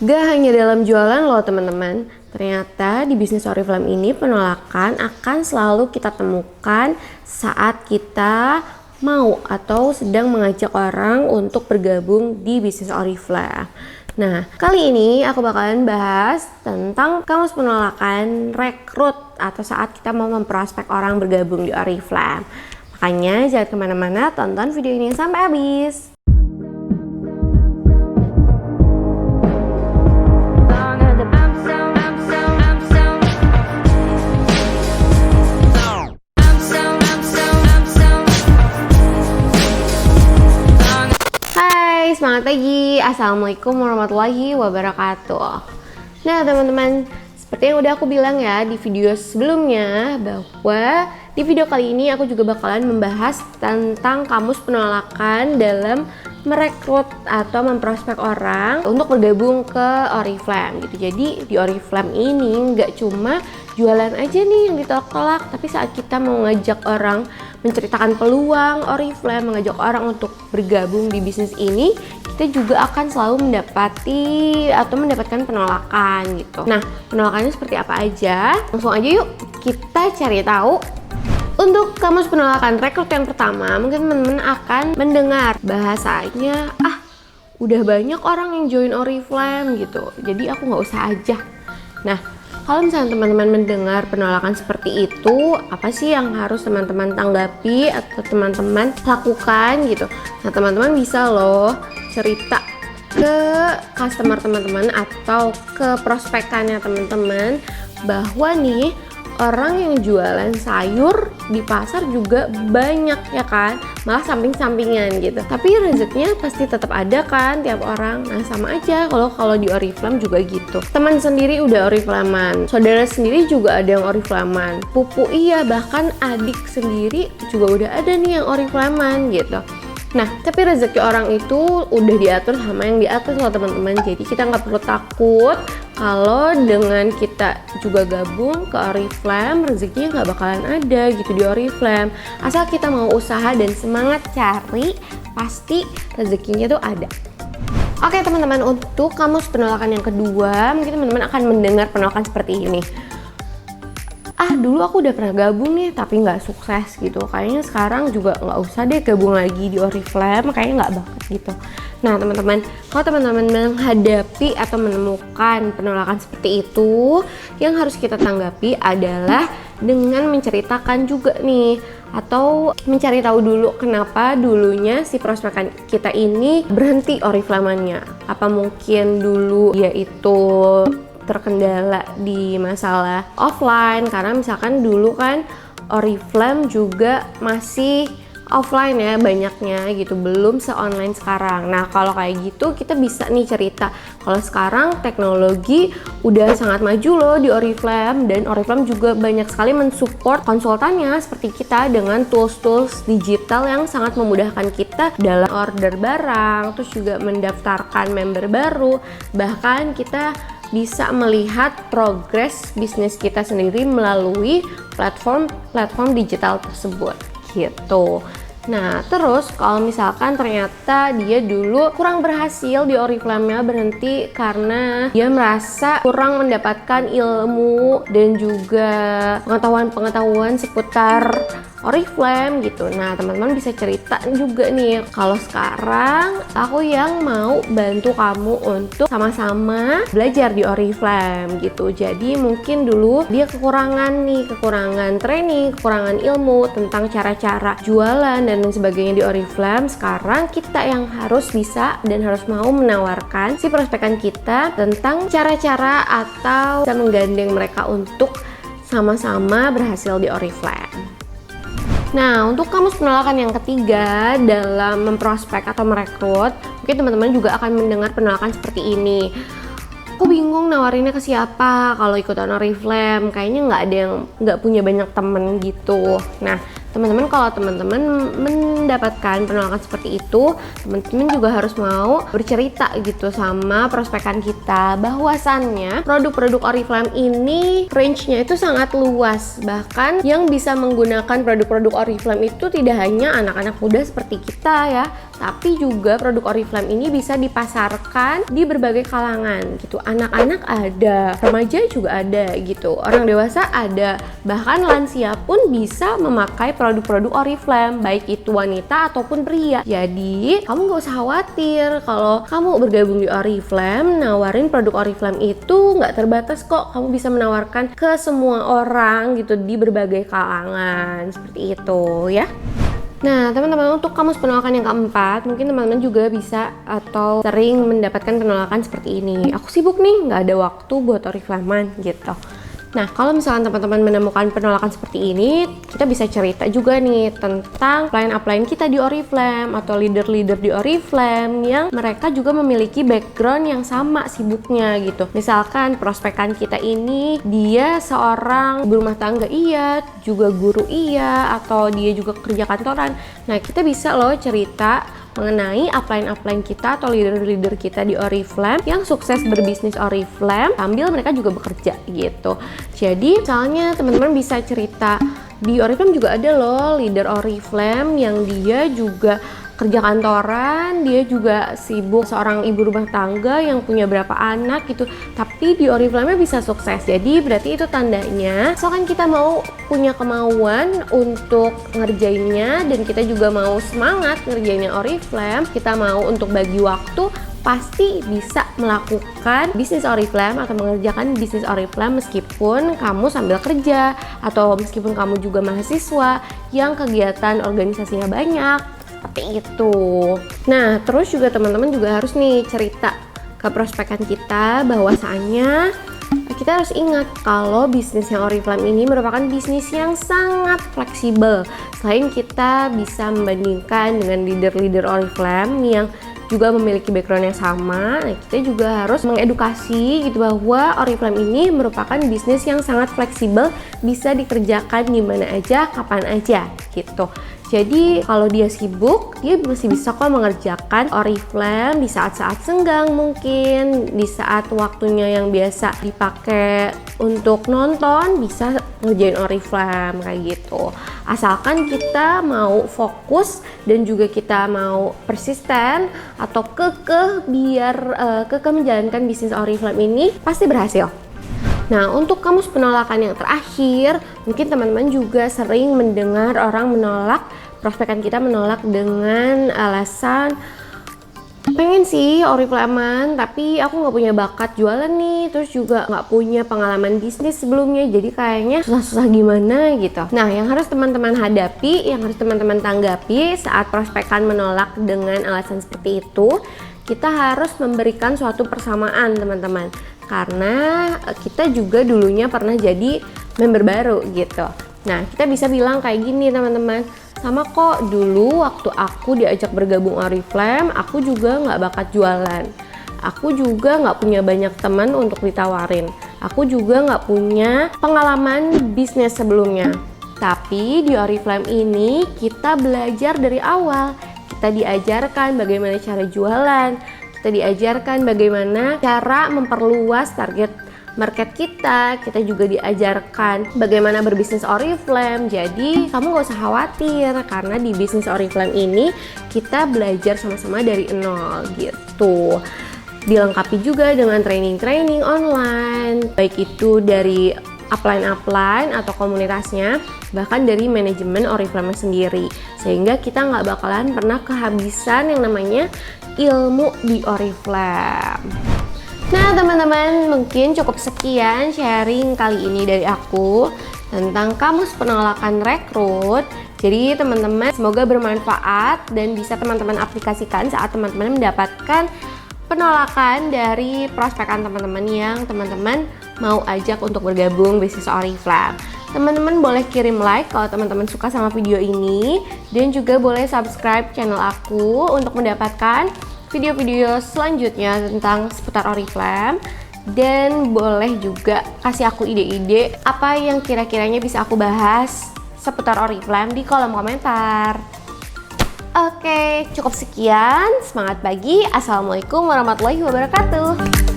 Gak hanya dalam jualan loh teman-teman, ternyata di bisnis Oriflame ini penolakan akan selalu kita temukan saat kita mau atau sedang mengajak orang untuk bergabung di bisnis Oriflame. Nah, kali ini aku bakalan bahas tentang kamus penolakan rekrut atau saat kita mau memprospek orang bergabung di Oriflame. Makanya jangan kemana-mana, tonton video ini sampai habis. Semangat pagi, assalamualaikum warahmatullahi wabarakatuh. Nah teman-teman, seperti yang udah aku bilang ya di video sebelumnya, bahwa di video kali ini aku juga bakalan membahas tentang kamus penolakan dalam merekrut atau memprospek orang untuk bergabung ke Oriflame gitu. Jadi di Oriflame ini nggak cuma jualan aja nih yang ditolak-tolak, tapi saat kita mau ngajak orang menceritakan peluang Oriflame, mengajak orang untuk bergabung di bisnis ini, kita juga akan selalu mendapatkan penolakan gitu. Nah, penolakannya seperti apa aja? Langsung aja yuk kita cari tahu. Untuk kamus penolakan rekrut yang pertama, mungkin teman-teman akan mendengar bahasanya, udah banyak orang yang join Oriflame gitu, jadi aku nggak usah aja. Nah, kalau misalnya teman-teman mendengar penolakan seperti itu, apa sih yang harus teman-teman tanggapi atau teman-teman lakukan gitu? Nah, teman-teman bisa loh cerita ke customer teman-teman atau ke prospekannya teman-teman bahwa nih, orang yang jualan sayur di pasar juga banyak ya kan, malah samping-sampingan gitu. Tapi rezekinya pasti tetap ada kan tiap orang. Nah sama aja kalau di Oriflame juga gitu. Teman sendiri udah Oriflamean, saudara sendiri juga ada yang Oriflamean, pupu iya, bahkan adik sendiri juga udah ada nih yang Oriflamean gitu. Nah, tapi rezeki orang itu udah diatur sama yang diatur loh teman-teman. Jadi kita nggak perlu takut kalau dengan kita juga gabung ke Oriflame, rezekinya nggak bakalan ada gitu di Oriflame. Asal kita mau usaha dan semangat cari, pasti rezekinya tuh ada. Oke teman-teman, untuk kamus penolakan yang kedua, mungkin teman-teman akan mendengar penolakan seperti ini. Dulu aku udah pernah gabung nih tapi nggak sukses gitu, kayaknya sekarang juga nggak usah deh gabung lagi di Oriflame, kayaknya nggak bakat gitu. Nah teman-teman, kalau teman-teman menghadapi atau menemukan penolakan seperti itu, yang harus kita tanggapi adalah dengan menceritakan juga nih, atau mencari tahu dulu kenapa dulunya si prospekan kita ini berhenti Oriflame-nya. Apa mungkin dulu dia itu terkendala di masalah offline, karena misalkan dulu kan Oriflame juga masih offline ya banyaknya gitu, belum se-online sekarang. Nah kalau kayak gitu kita bisa nih cerita kalau sekarang teknologi udah sangat maju loh di Oriflame, dan Oriflame juga banyak sekali mensupport konsultannya seperti kita dengan tools-tools digital yang sangat memudahkan kita dalam order barang, terus juga mendaftarkan member baru, bahkan kita bisa melihat progres bisnis kita sendiri melalui platform digital tersebut gitu. Nah terus kalau misalkan ternyata dia dulu kurang berhasil di Oriflame-nya, berhenti karena dia merasa kurang mendapatkan ilmu dan juga pengetahuan seputar Oriflame gitu. Nah teman-teman bisa cerita juga nih, kalau sekarang aku yang mau bantu kamu untuk sama-sama belajar di Oriflame gitu. Jadi mungkin dulu dia kekurangan training, kekurangan ilmu tentang cara-cara jualan dan lain sebagainya di Oriflame. Sekarang kita yang harus bisa dan harus mau menawarkan si prospekan kita tentang cara-cara atau bisa menggandeng mereka untuk sama-sama berhasil di Oriflame. Nah, untuk kamus penolakan yang ketiga dalam memprospek atau merekrut, mungkin teman-teman juga akan mendengar penolakan seperti ini. Aku bingung nawarinnya ke siapa kalau ikutan Oriflame, kayaknya nggak punya banyak temen gitu. Nah, teman-teman kalau teman-teman mendapatkan penolakan seperti itu, teman-teman juga harus mau bercerita gitu sama prospekan kita bahwasannya produk-produk Oriflame ini range-nya itu sangat luas. Bahkan yang bisa menggunakan produk-produk Oriflame itu tidak hanya anak-anak muda seperti kita ya, tapi juga produk Oriflame ini bisa dipasarkan di berbagai kalangan gitu. Anak-anak ada, remaja juga ada gitu, orang dewasa ada, bahkan lansia pun bisa memakai produk-produk Oriflame, baik itu wanita ataupun pria. Jadi kamu gak usah khawatir kalau kamu bergabung di Oriflame, nawarin produk Oriflame itu nggak terbatas kok. Kamu bisa menawarkan ke semua orang gitu di berbagai kalangan, seperti itu ya. Nah teman-teman, untuk kamus penolakan yang keempat, mungkin teman-teman juga bisa atau sering mendapatkan penolakan seperti ini. Aku sibuk nih, nggak ada waktu buat Oriflame gitu. Nah, kalau misalkan teman-teman menemukan penolakan seperti ini, kita bisa cerita juga nih tentang upline kita di Oriflame atau leader-leader di Oriflame yang mereka juga memiliki background yang sama sibuknya gitu. Misalkan prospekan kita ini dia seorang ibu rumah tangga iya, juga guru iya, atau dia juga kerja kantoran. Nah, kita bisa loh cerita mengenai upline kita atau leader-leader kita di Oriflame yang sukses berbisnis Oriflame sambil mereka juga bekerja gitu. Jadi misalnya teman-teman bisa cerita, di Oriflame juga ada loh leader Oriflame yang dia juga kerja kantoran, dia juga sibuk seorang ibu rumah tangga yang punya berapa anak gitu, tapi di Oriflame bisa sukses. Jadi berarti itu tandanya misalkan kita mau punya kemauan untuk ngerjainnya dan kita juga mau semangat ngerjainnya Oriflame, kita mau untuk bagi waktu, pasti bisa melakukan bisnis Oriflame atau mengerjakan bisnis Oriflame meskipun kamu sambil kerja atau meskipun kamu juga mahasiswa yang kegiatan organisasinya banyak. Seperti itu. Nah, terus juga teman-teman juga harus nih cerita ke prospekan kita bahwasannya kita harus ingat kalau bisnisnya Oriflame ini merupakan bisnis yang sangat fleksibel. Selain kita bisa membandingkan dengan leader-leader Oriflame yang juga memiliki background yang sama, nah kita juga harus mengedukasi gitu bahwa Oriflame ini merupakan bisnis yang sangat fleksibel, bisa dikerjakan di mana aja, kapan aja gitu. Jadi kalau dia sibuk, dia masih bisa kok mengerjakan Oriflame di saat-saat senggang, mungkin di saat waktunya yang biasa dipakai untuk nonton, bisa ngerjain Oriflame kayak gitu. Asalkan kita mau fokus dan juga kita mau persisten atau kekeh biar kekeh menjalankan bisnis Oriflame ini, pasti berhasil. Nah, untuk kamus penolakan yang terakhir, mungkin teman-teman juga sering mendengar orang menolak, prospekan kita menolak dengan alasan pengen sih Oriflame, tapi aku nggak punya bakat jualan nih, terus juga nggak punya pengalaman bisnis sebelumnya, jadi kayaknya susah-susah gimana gitu. Nah, yang harus teman-teman hadapi, yang harus teman-teman tanggapi saat prospekan menolak dengan alasan seperti itu, kita harus memberikan suatu persamaan teman-teman. Karena kita juga dulunya pernah jadi member baru gitu. Nah, kita bisa bilang kayak gini teman-teman, sama kok dulu waktu aku diajak bergabung Oriflame, aku juga nggak bakat jualan. Aku juga nggak punya banyak teman untuk ditawarin. Aku juga nggak punya pengalaman bisnis sebelumnya. Tapi di Oriflame ini kita belajar dari awal. Kita diajarkan bagaimana cara jualan. Kita diajarkan bagaimana cara memperluas target market kita juga diajarkan bagaimana berbisnis Oriflame. Jadi kamu gak usah khawatir karena di bisnis Oriflame ini kita belajar sama-sama dari nol gitu. Dilengkapi juga dengan training-training online, baik itu dari upline atau komunitasnya, bahkan dari manajemen Oriflame sendiri, sehingga kita nggak bakalan pernah kehabisan yang namanya ilmu di Oriflame. Nah teman-teman, mungkin cukup sekian sharing kali ini dari aku tentang kamus penolakan rekrut. Jadi teman-teman, semoga bermanfaat dan bisa teman-teman aplikasikan saat teman-teman mendapatkan penolakan dari prospekan teman-teman yang teman-teman mau ajak untuk bergabung bisnis Oriflame. Teman-teman boleh kirim like kalau teman-teman suka sama video ini, dan juga boleh subscribe channel aku untuk mendapatkan video-video selanjutnya tentang seputar Oriflame, dan boleh juga kasih aku ide-ide apa yang kira-kiranya bisa aku bahas seputar Oriflame di kolom komentar. Oke, cukup sekian. Semangat pagi. Assalamualaikum warahmatullahi wabarakatuh.